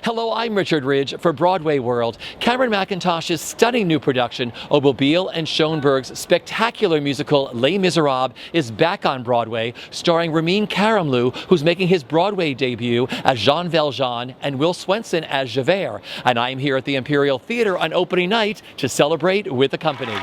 Hello, I'm Richard Ridge for Broadway World. Cameron Mackintosh's stunning new production, Obobile and Schoenberg's spectacular musical Les Miserables, is back on Broadway, starring Ramin Karimloo, who's making his Broadway debut as Jean Valjean, and Will Swenson as Javert. And I'm here at the Imperial Theatre on opening night to celebrate with the company.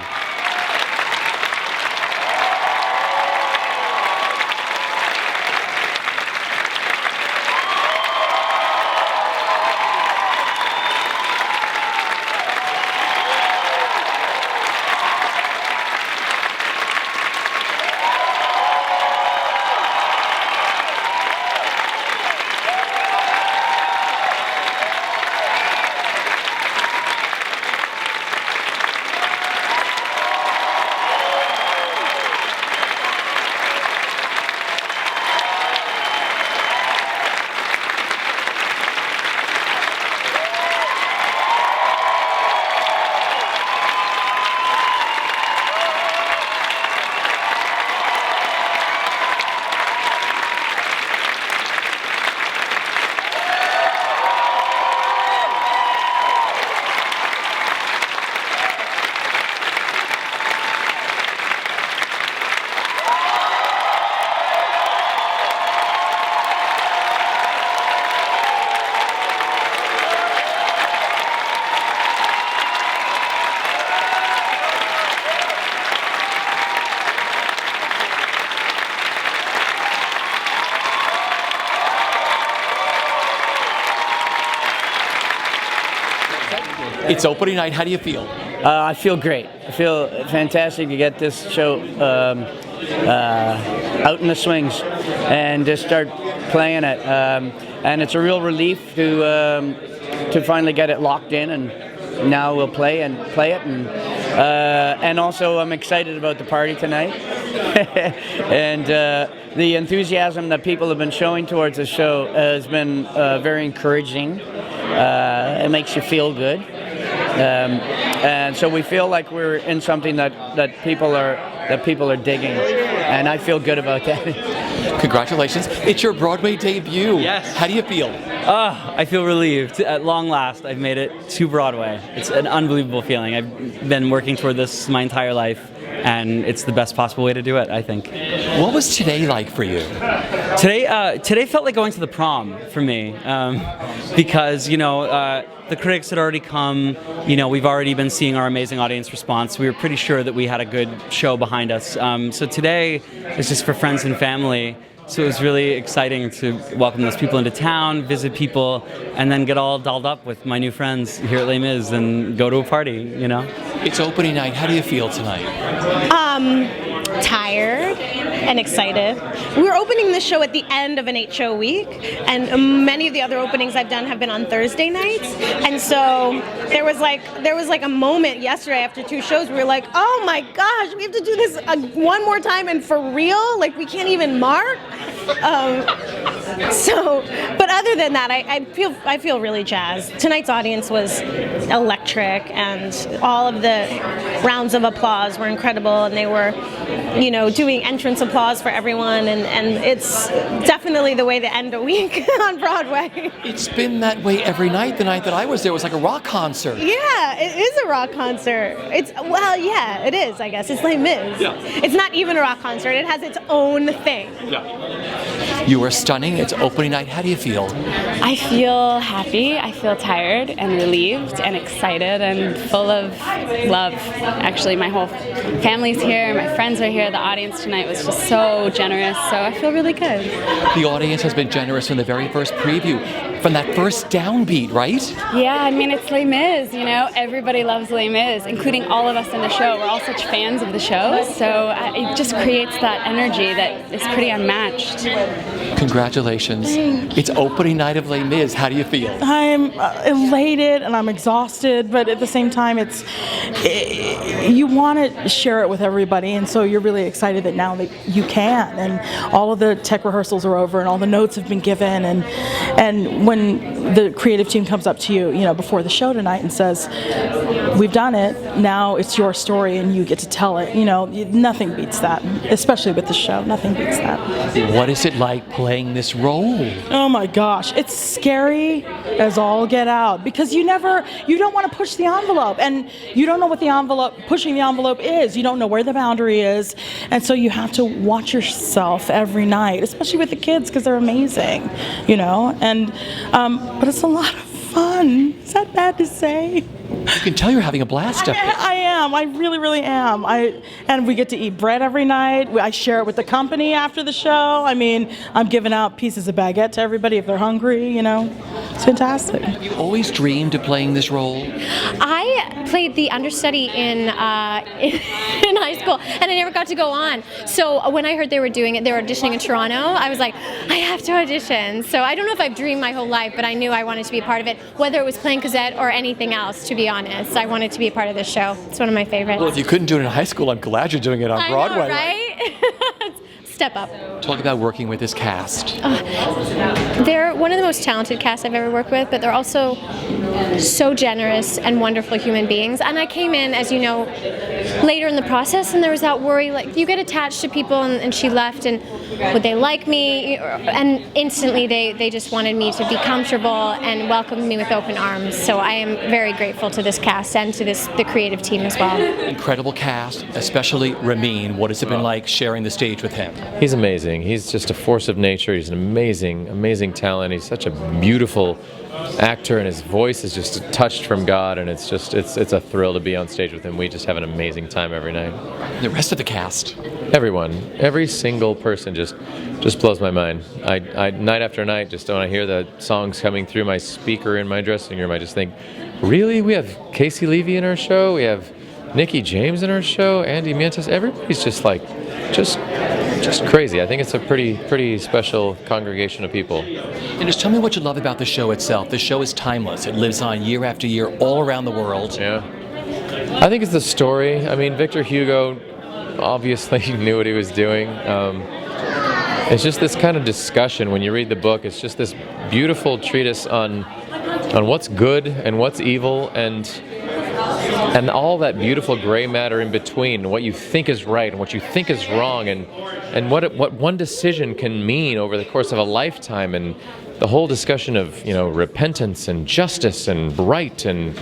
It's opening night. How do you feel? I feel great. I feel fantastic to get this show out in the swings and to start playing it. And it's a real relief to finally get it locked in, and now we'll play it. And also I'm excited about the party tonight and the enthusiasm that people have been showing towards the show has been very encouraging. It makes you feel good. And so we feel like we're in something that people are digging, and I feel good about that. Congratulations. It's your Broadway debut. Yes. How do you feel? I feel relieved. At long last, I've made it to Broadway. It's an unbelievable feeling. I've been working toward this my entire life, and it's the best possible way to do it, I think. What was today like for you? Today felt like going to the prom for me, because, the critics had already come. We've already been seeing our amazing audience response. We were pretty sure that we had a good show behind us. So today is just for friends and family. So it was really exciting to welcome those people into town, visit people, and then get all dolled up with my new friends here at Les Mis and go to a party, It's opening night. How do you feel tonight? Tired and excited. We're opening this show at the end of an 8-show week, and many of the other openings I've done have been on Thursday nights. And so there was like a moment yesterday after 2 shows where we were like, oh my gosh, we have to do this one more time and for real? Like, we can't even mark? But other than that, I feel really jazzed. Tonight's audience was electric, and all of the rounds of applause were incredible, and they were, doing entrance applause for everyone, and it's definitely the way to end a week on Broadway. It's been that way every night. The night that I was there was like a rock concert. Yeah, it is a rock concert. Yeah, it is, I guess. It's Les Mis. Yeah. It's not even a rock concert. It has its own thing. Yeah. You were stunning. It's opening night. How do you feel? I feel happy, I feel tired and relieved and excited and full of love. Actually, my whole family's here, my friends are here, the audience tonight was just so generous, so I feel really good. The audience has been generous from the very first preview, from that first downbeat, right? Yeah, it's Les Mis, everybody loves Les Mis, including all of us in the show. We're all such fans of the show, so it just creates that energy that is pretty unmatched. Congratulations. It's opening night of Les Mis. How do you feel? I'm elated and I'm exhausted, but at the same time, you want to share it with everybody, and so you're really excited that now that you can, and all of the tech rehearsals are over and all the notes have been given, and when the creative team comes up to you, before the show tonight and says, we've done it, now it's your story and you get to tell it, nothing beats that, especially with the show. Nothing beats that. What is it like like playing this role? Oh my gosh, it's scary as all get out because you don't want to push the envelope, and you don't know what pushing the envelope is. You don't know where the boundary is, and so you have to watch yourself every night, especially with the kids because they're amazing, and but it's a lot of fun. Is that bad to say? You can tell you're having a blast up there. I am. I really, really am. And we get to eat bread every night. I share it with the company after the show. I mean, I'm giving out pieces of baguette to everybody if they're hungry, It's fantastic. Have you always dreamed of playing this role? I played the understudy in high school, and I never got to go on. So when I heard they were doing it, they were auditioning in Toronto, I was like, I have to audition. So I don't know if I've dreamed my whole life, but I knew I wanted to be a part of it, whether it was playing Cosette or anything else, to be honest. I wanted to be a part of this show. It's one of my favorites. Well, if you couldn't do it in high school, I'm glad you're doing it on Broadway. I know, right? Step up. Talk about working with this cast. They're one of the most talented casts I've ever worked with, but they're also so generous and wonderful human beings. And I came in, as you know, later in the process, and there was that worry, like, you get attached to people, and she left, and would they like me? And instantly they just wanted me to be comfortable and welcomed me with open arms. So I am very grateful to this cast and to the creative team as well. Incredible cast, especially Ramin. What has it been like sharing the stage with him? He's amazing. He's just a force of nature. He's an amazing talent. He's such a beautiful actor, and his voice is just touched from God, and it's a thrill to be on stage with him. We just have an amazing time every night. The rest of the cast? Everyone, every single person just blows my mind. I night after night, just when I hear the songs coming through my speaker in my dressing room, I just think, really? We have Casey Levy in our show? We have Nikki James in our show? Andy Mientes? Everybody's just crazy. I think it's a pretty special congregation of people. And just tell me what you love about the show itself. The show is timeless. It lives on year after year all around the world. Yeah. I think it's the story. I mean, Victor Hugo obviously knew what he was doing. It's just this kind of discussion when you read the book. It's just this beautiful treatise on what's good and what's evil, and all that beautiful gray matter in between, what you think is right and what you think is wrong, and what one decision can mean over the course of a lifetime, and the whole discussion of repentance and justice and right, and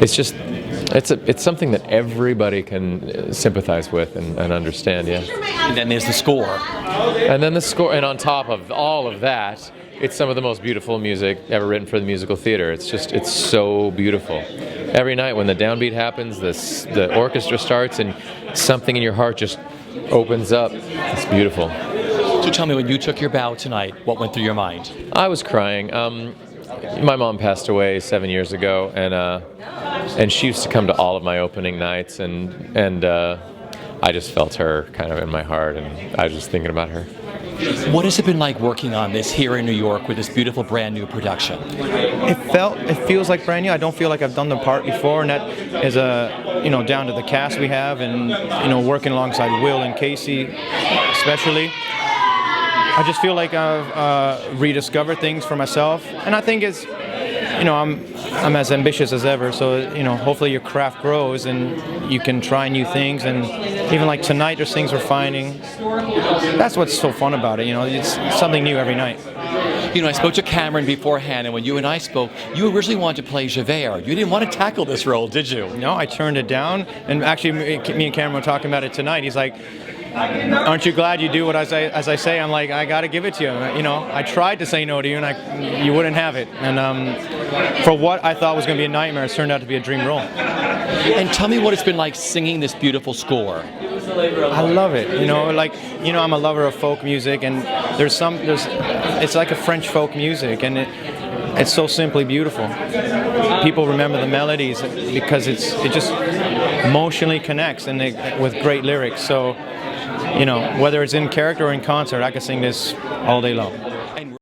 it's something that everybody can sympathize with and understand. Yeah. And then there's the score. And on top of all of that, it's some of the most beautiful music ever written for the musical theater. It's so beautiful. Every night when the downbeat happens, the orchestra starts, and something in your heart just opens up. It's beautiful. So tell me, when you took your bow tonight, what went through your mind? I was crying. My mom passed away 7 years ago, and she used to come to all of my opening nights, and I just felt her kind of in my heart, and I was just thinking about her. What has it been like working on this here in New York with this beautiful brand new production? It feels like brand new. I don't feel like I've done the part before, and that is down to the cast we have, and working alongside Will and Casey especially. I just feel like I've rediscovered things for myself, and I think it's I'm as ambitious as ever, so hopefully your craft grows and you can try new things, and even like tonight there's things we're finding. That's what's so fun about it, it's something new every night. I spoke to Cameron beforehand, and when you and I spoke, you originally wanted to play Javert. You didn't want to tackle this role, did you? No, I turned it down, and actually me and Cameron were talking about it tonight. He's like, aren't you glad you do what I say? I'm like, I got to give it to you. I tried to say no to you, and you wouldn't have it. And for what I thought was going to be a nightmare, it's turned out to be a dream role. And tell me what it's been like singing this beautiful score. I love it. I'm a lover of folk music, and it's like a French folk music, and it's so simply beautiful. People remember the melodies because it just emotionally connects, and with great lyrics. So, whether it's in character or in concert, I could sing this all day long.